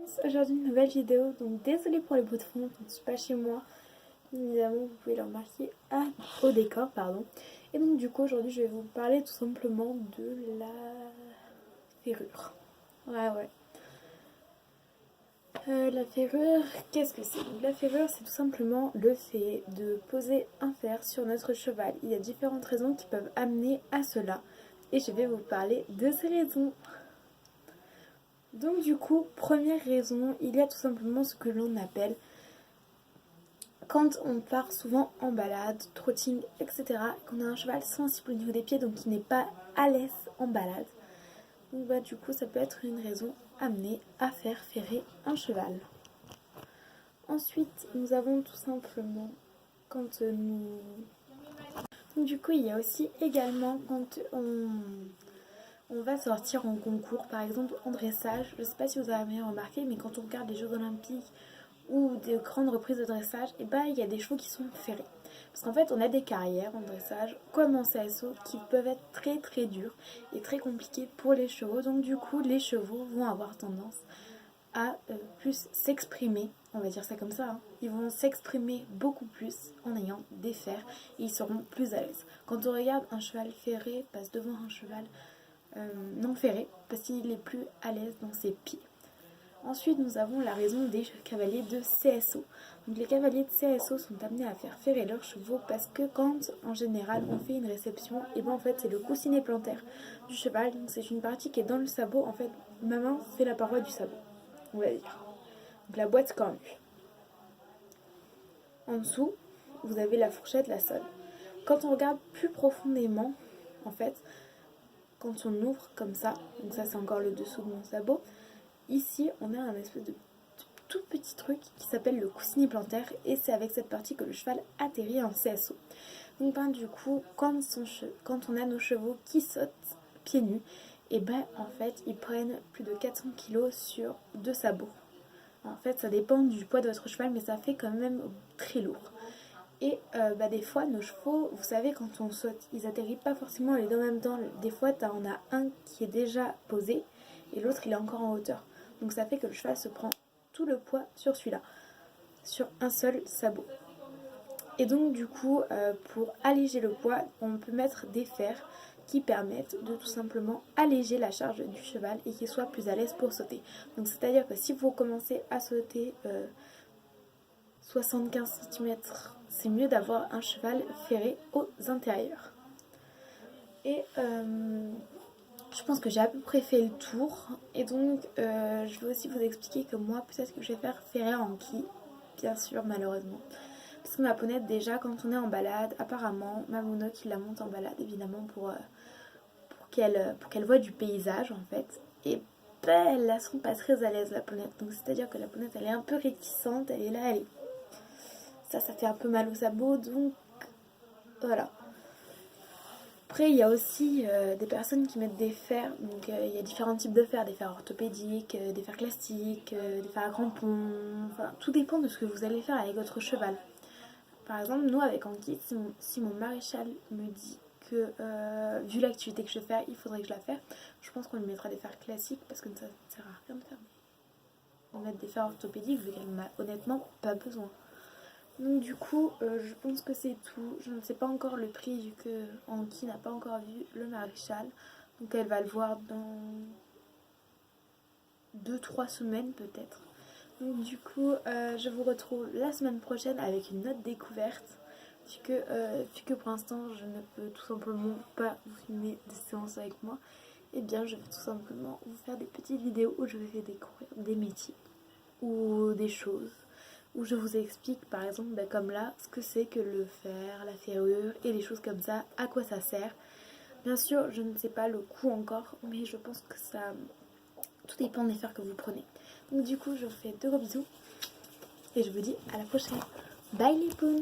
tous, aujourd'hui une nouvelle vidéo, donc désolée pour les bruits de fond, je ne suis pas chez moi, évidemment vous pouvez le remarquer au décor, pardon. Et donc du coup aujourd'hui je vais vous parler tout simplement de la ferrure. Ouais. La ferrure, qu'est-ce que c'est? Donc, la ferrure c'est tout simplement le fait de poser un fer sur notre cheval. Il y a différentes raisons qui peuvent amener à cela et je vais vous parler de ces raisons. Donc du coup, première raison, il y a tout simplement ce que l'on appelle, quand on part souvent en balade, trotting, etc., qu'on a un cheval sensible au niveau des pieds, donc qui n'est pas à l'aise en balade, donc du coup ça peut être une raison amenée à faire ferrer un cheval. Ensuite, nous avons tout simplement quand nous... Donc, du coup, il y a aussi également quand on va sortir en concours, par exemple en dressage. Je ne sais pas si vous avez remarqué, mais quand on regarde les Jeux Olympiques ou des grandes reprises de dressage, et il y a des chevaux qui sont ferrés. Parce qu'en fait, on a des carrières en dressage, comme en CSO, qui peuvent être très dures et très compliquées pour les chevaux. Donc du coup, les chevaux vont avoir tendance à plus s'exprimer, on va dire ça comme ça, hein. Ils vont s'exprimer beaucoup plus en ayant des fers et ils seront plus à l'aise. Quand on regarde un cheval ferré passe devant un cheval non ferré, parce qu'il est plus à l'aise dans ses pieds. Ensuite, nous avons la raison des cavaliers de CSO. Donc, les cavaliers de CSO sont amenés à faire ferrer leurs chevaux parce que quand, en général, on fait une réception, et en fait, c'est le coussinet plantaire du cheval. Donc, c'est une partie qui est dans le sabot. En fait, ma main fait la paroi du sabot, on va dire. Donc, la boîte cornue. En dessous, vous avez la fourchette, la sole. Quand on regarde plus profondément, en fait, quand on ouvre comme ça, donc ça, c'est encore le dessous de mon sabot. Ici, on a un espèce de tout petit truc qui s'appelle le coussinet plantaire et c'est avec cette partie que le cheval atterrit en CSO. Donc du coup, quand on a nos chevaux qui sautent pieds nus, et en fait, ils prennent plus de 400 kg sur 2 sabots. En fait, ça dépend du poids de votre cheval, mais ça fait quand même très lourd. Et des fois, nos chevaux, vous savez, quand on saute, ils atterrissent pas forcément les deux en même temps. Des fois, on a un qui est déjà posé et l'autre, il est encore en hauteur. Donc ça fait que le cheval se prend tout le poids sur celui-là, sur un seul sabot. Et donc du coup, pour alléger le poids, on peut mettre des fers qui permettent de tout simplement alléger la charge du cheval et qu'il soit plus à l'aise pour sauter. Donc c'est-à-dire que si vous commencez à sauter 75 cm, c'est mieux d'avoir un cheval ferré aux intérieurs. Et je pense que j'ai à peu près fait le tour. Et donc je vais aussi vous expliquer que moi peut-être que je vais faire ferrer en qui, bien sûr, malheureusement. Parce que ma ponette, déjà quand on est en balade, apparemment ma mono qui la monte en balade évidemment pour qu'elle voit du paysage en fait. Et elle la sent pas très à l'aise la ponette. Donc c'est à dire que la ponette elle est un peu réticente, elle est là, elle est... Ça fait un peu mal au sabot, donc voilà. Après, il y a aussi des personnes qui mettent des fers. Donc, il y a différents types de fers, des fers orthopédiques, des fers classiques, des fers à crampons. Enfin, tout dépend de ce que vous allez faire avec votre cheval. Par exemple, nous, avec Anki, si mon maréchal me dit que, vu l'activité que je vais faire, il faudrait que je la fasse, je pense qu'on lui mettra des fers classiques parce que ça ne sert à rien de faire. On va mettre des fers orthopédiques vu qu'elle n'a honnêtement pas besoin. Donc du coup, je pense que c'est tout. Je ne sais pas encore le prix vu que Anki n'a pas encore vu le maréchal. Donc elle va le voir dans 2-3 semaines peut-être. Donc du coup, je vous retrouve la semaine prochaine avec une autre découverte. Vu que pour l'instant, je ne peux tout simplement pas vous filmer des séances avec moi. Et bien, je vais tout simplement vous faire des petites vidéos où je vais vous découvrir des métiers ou des choses. Où je vous explique par exemple comme là ce que c'est que le fer, la ferrure et les choses comme ça, à quoi ça sert. Bien sûr je ne sais pas le coût encore mais je pense que ça tout dépend des fers que vous prenez. Donc du coup je vous fais de gros bisous et je vous dis à la prochaine. Bye les poons.